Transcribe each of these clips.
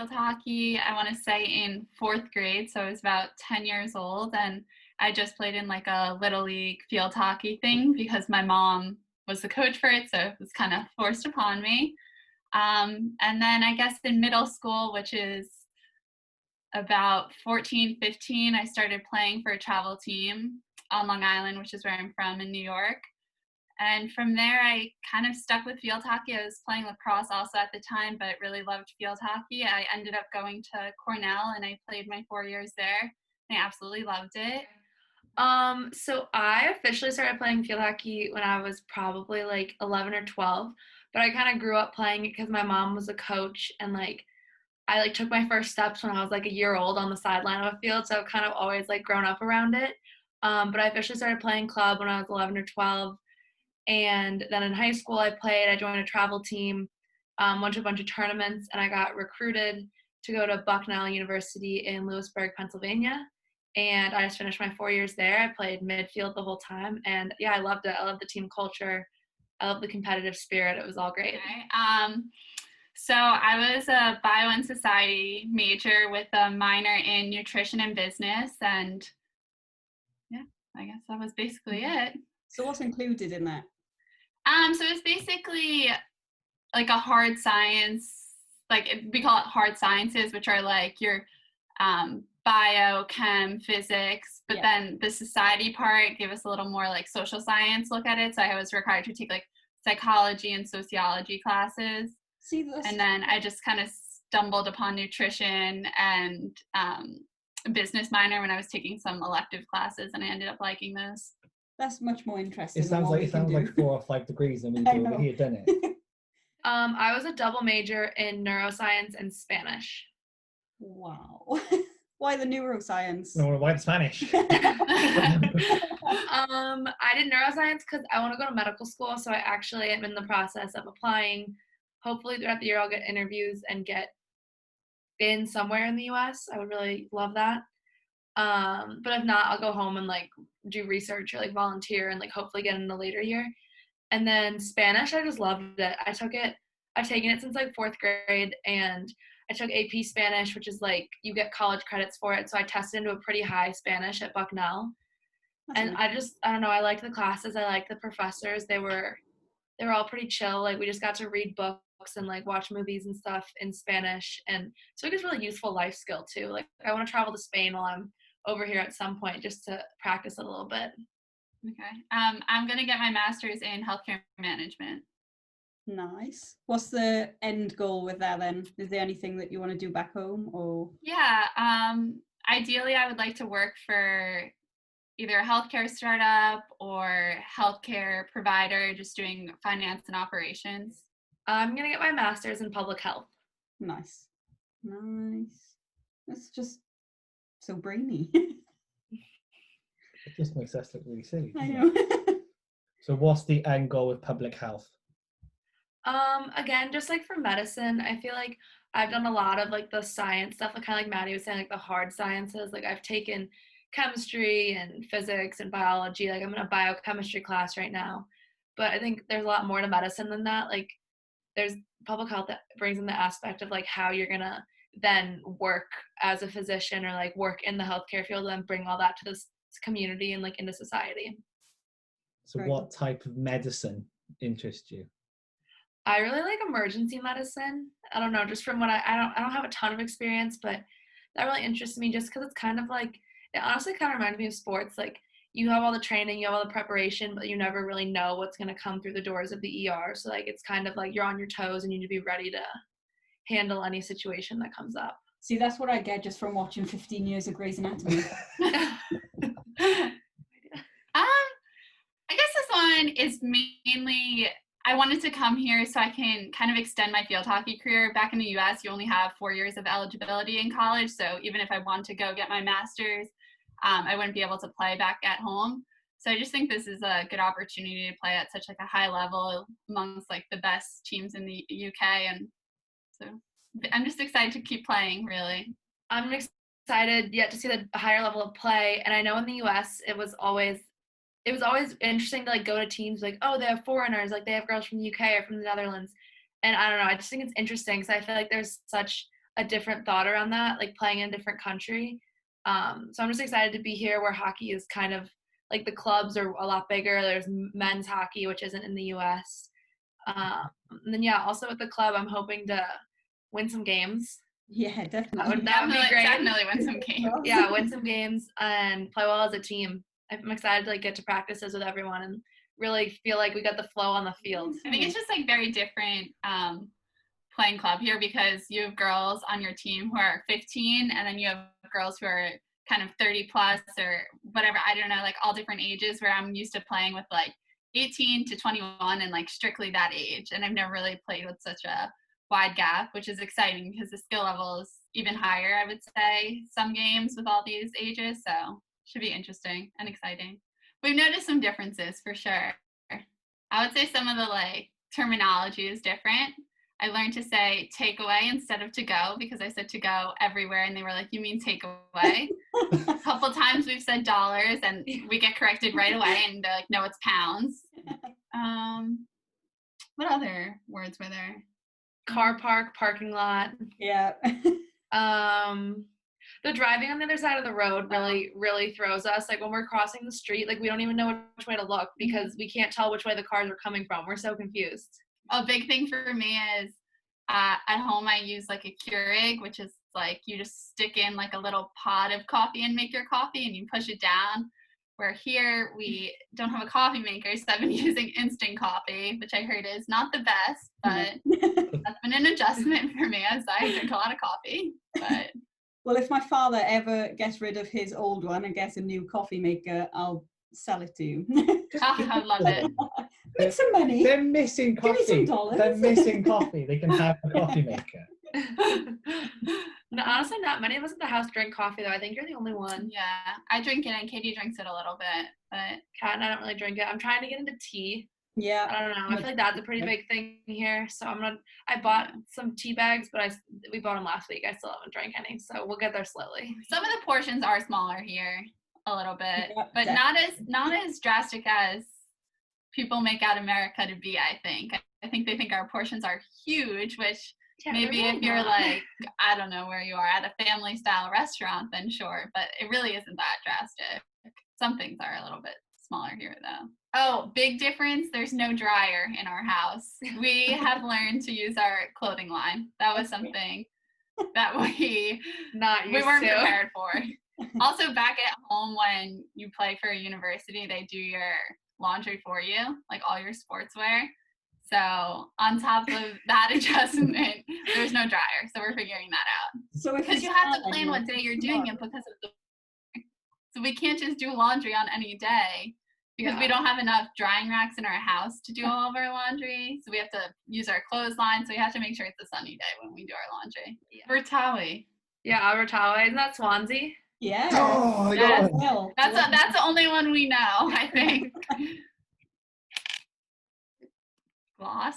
field hockey, I want to say in 4th grade. So I was about 10 years old, and I just played in like a little league field hockey thing because my mom was the coach for it. So it was kind of forced upon me. And then I guess in middle school, which is about 14, 15, I started playing for a travel team on Long Island, which is where I'm from in New York. And from there, I kind of stuck with field hockey. I was playing lacrosse also at the time, but really loved field hockey. I ended up going to Cornell, and I played my 4 years there. I absolutely loved it. So I officially started playing field hockey when I was probably like 11 or 12, but I kind of grew up playing it because my mom was a coach, and like I like took my first steps when I was like a year old on the sideline of a field, so I've kind of always like grown up around it. But I officially started playing club when I was 11 or 12. And then in high school, I joined a travel team, went to a bunch of tournaments, and I got recruited to go to Bucknell University in Lewisburg, Pennsylvania. And I just finished my 4 years there. I played midfield the whole time. And yeah, I loved it. I loved the team culture. I loved the competitive spirit. It was all great. Okay. So I was a bio and society major with a minor in nutrition and business. And yeah, I guess that was basically it. So what's included in that? So it's basically like a hard science, like we call it hard sciences, which are like your bio, chem, physics, but then the society part gave us a little more like social science look at it. So I was required to take like psychology and sociology classes. And then I just kind of stumbled upon nutrition and business minor when I was taking some elective classes, and I ended up liking those. That's much more interesting. It sounds like 4 or 5 degrees than we do over here, doesn't it? I was a double major in neuroscience and Spanish. Wow. Why the neuroscience? No, why the Spanish? I did neuroscience because I want to go to medical school, so I actually am in the process of applying. Hopefully throughout the year I'll get interviews and get in somewhere in the US. I would really love that. But if not, I'll go home and like do research or like volunteer and like hopefully get in a later year. And then Spanish, I just loved it. I've taken it since like 4th grade, and I took AP Spanish, which is like you get college credits for it. So I tested into a pretty high Spanish at Bucknell. And nice. I don't know, I liked the classes. I liked the professors. They were all pretty chill. Like we just got to read books and like watch movies and stuff in Spanish. And so it was really useful life skill too. Like I want to travel to Spain while I'm over here at some point just to practice a little bit. Okay. I'm going to get my master's in healthcare management. Nice. What's the end goal with that then? Is there anything that you want to do back home or? Yeah. Ideally, I would like to work for either a healthcare startup or healthcare provider, just doing finance and operations. I'm going to get my master's in public health. Nice. That's just so brainy. It just makes us look really silly. I know. So what's the end goal with public health? Again, just like for medicine, I feel like I've done a lot of like the science stuff, like kind of like Maddy was saying, like the hard sciences. Like I've taken chemistry and physics and biology. Like I'm in a biochemistry class right now. But I think there's a lot more to medicine than that. Like there's public health that brings in the aspect of like how you're gonna then work as a physician or like work in the healthcare field and bring all that to this community and like into society. So what type of medicine interests you? I really like emergency medicine. I don't know, just from what I don't have a ton of experience, but that really interests me just because it's kind of like, it honestly kind of reminds me of sports. Like you have all the training, you have all the preparation, but you never really know what's going to come through the doors of the ER. So like, it's kind of like you're on your toes and you need to be ready to handle any situation that comes up. See, that's what I get just from watching 15 years of Grey's Anatomy. I guess this one is mainly, I wanted to come here so I can kind of extend my field hockey career. Back in the US, you only have 4 years of eligibility in college. So even if I want to go get my master's, I wouldn't be able to play back at home. So I just think this is a good opportunity to play at such like a high level amongst like the best teams in the UK. And so I'm just excited to keep playing, really. I'm excited yet to see the higher level of play. And I know in the US, it was always interesting to like go to teams like, oh, they have foreigners, like they have girls from the UK or from the Netherlands. And I don't know, I just think it's interesting because I feel like there's such a different thought around that, like playing in a different country. So I'm just excited to be here where hockey is kind of like the clubs are a lot bigger. There's men's hockey, which isn't in the U.S. And then, also at the club, I'm hoping to win some games. Yeah, definitely. That would be great. Definitely win some games. Yeah, win some games and play well as a team. I'm excited to like get to practices with everyone and really feel like we got the flow on the field. I think it's just like very different playing club here because you have girls on your team who are 15 and then you have girls who are kind of 30 plus or whatever, I don't know, like all different ages, where I'm used to playing with like 18 to 21 and like strictly that age. And I've never really played with such a wide gap, which is exciting because the skill level is even higher, I would say, some games with all these ages. So should be interesting and exciting. We've noticed some differences for sure. I would say some of the like terminology is different. I learned to say takeaway instead of to go because I said to go everywhere and they were like, you mean takeaway? A couple times we've said dollars and we get corrected right away and they're like, no, it's pounds. What other words were there? Car park, parking lot. Yeah. The driving on the other side of the road really throws us. Like when we're crossing the street, like we don't even know which way to look because we can't tell which way the cars are coming from. We're so confused. A big thing for me is at home I use like a Keurig, which is like you just stick in like a little pot of coffee and make your coffee and you push it down. Where here we don't have a coffee maker, so I've been using instant coffee, which I heard is not the best, but that's been an adjustment for me as I drink a lot of coffee. But well, if my father ever gets rid of his old one and gets a new coffee maker, I'll sell it to you. I love it. Make some money. They're missing Give me coffee. some dollars. They're missing coffee. They can have a coffee maker. No, honestly, not many of us at the house drink coffee, though. I think you're the only one. Yeah, I drink it and Katie drinks it a little bit, but Kat and I don't really drink it. I'm trying to get into tea. Yeah. I don't know. I feel like that's a pretty big thing here. So I bought some tea bags, but we bought them last week. I still haven't drank any, so we'll get there slowly. Some of the portions are smaller here a little bit, Yeah, but not as drastic as people make out America to be, I think. I think they think our portions are huge, which maybe if you're like, I don't know where you are, at a family style restaurant, then sure, but it really isn't that drastic. Some things are a little bit smaller here though. Oh, big difference, there's no dryer in our house. We have learned to use our clothing line. That was something that we weren't prepared for. Also, back at home when you play for a university, they do your laundry for you, like all your sportswear. So on top of that adjustment, there's no dryer. So we're figuring that out. So because you have to plan what day you're doing it because of the. So we can't just do laundry on any day because we don't have enough drying racks in our house to do all of our laundry. So we have to use our clothesline. So we have to make sure it's a sunny day when we do our laundry. Yeah. Vertawi. Yeah, Vertawi. Isn't that Swansea? Yeah. Oh, Yes. God. That's the only one we know, I think. Gloss.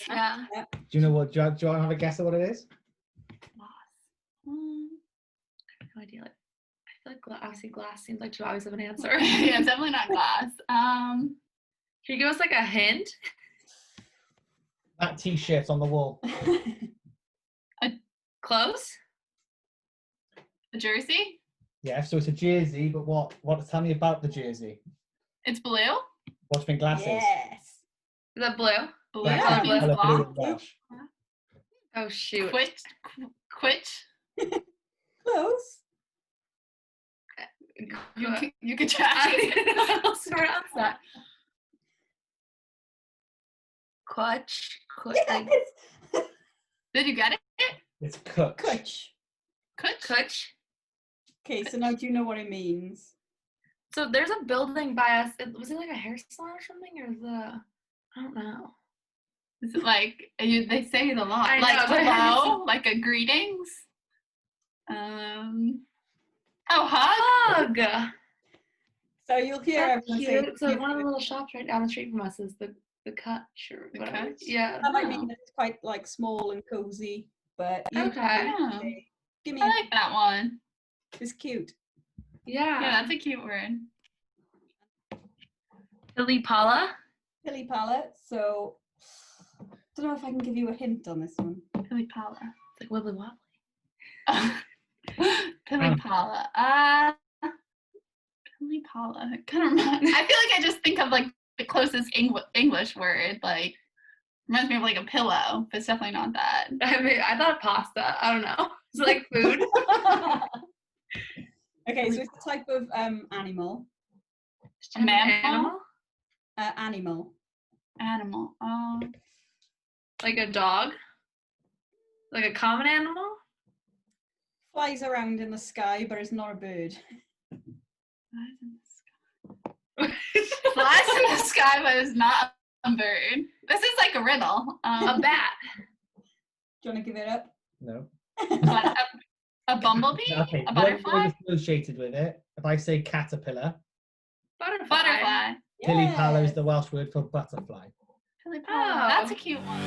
Yeah. Do you know what? Do you want to have a guess at what it is? Gloss. I have no idea. I feel like obviously glass seems like you always have an answer. Yeah, it's definitely not glass. Can you give us like a hint? That T-shirt on the wall. Close? A jersey. Yeah, so it's a jersey, but what? Tell me about the jersey. It's blue. What do you think glass is? Yes. Is that blue? Blue. Black That and means colour blue gloss. in Welsh. Oh shoot. Quitch. Close. You could try. I don't know how else to pronounce that. Quatch. Yes. Did you get it? It's cook. Kutch. Kutch. Okay, so now do you know what it means? So there's a building by us. Was it like a hair salon or something, or I don't know. Is it like they say it a lot? I know, like but- hello, like a greetings. Oh, hug. So you'll hear That's everyone say, cute. So one of the little shops right down the street from us is the Kutch or The whatever. Kutch? Yeah. that might mean that it's quite like small and cozy, but you Okay. Yeah. say, give me I like that one. it's cute. Yeah. Yeah, that's a cute word. Pilipala. Pilly palette. So don't know if I can give you a hint on this one. Pilipala. It's like wibbly wobbly. Pilipala. Pilipala. I can't remember. I feel like I just think of like the closest English word, like reminds me of like a pillow, but it's definitely not that. I mean, I thought pasta. I don't know. It's like food. Okay, so it's a type of animal. A mammal? Animal. Animal. Like a dog? Like a common animal? Flies around in the sky, but it's not a bird. Flies in the sky. Flies in the sky, but it's not a bird. This is like a riddle. A bat. Do you want to give it up? No. A bumblebee? Okay. A butterfly? What is associated with it? If I say caterpillar, Butterfly. Pilipala is the Welsh word for butterfly. Pilipala. Oh. That's a cute one.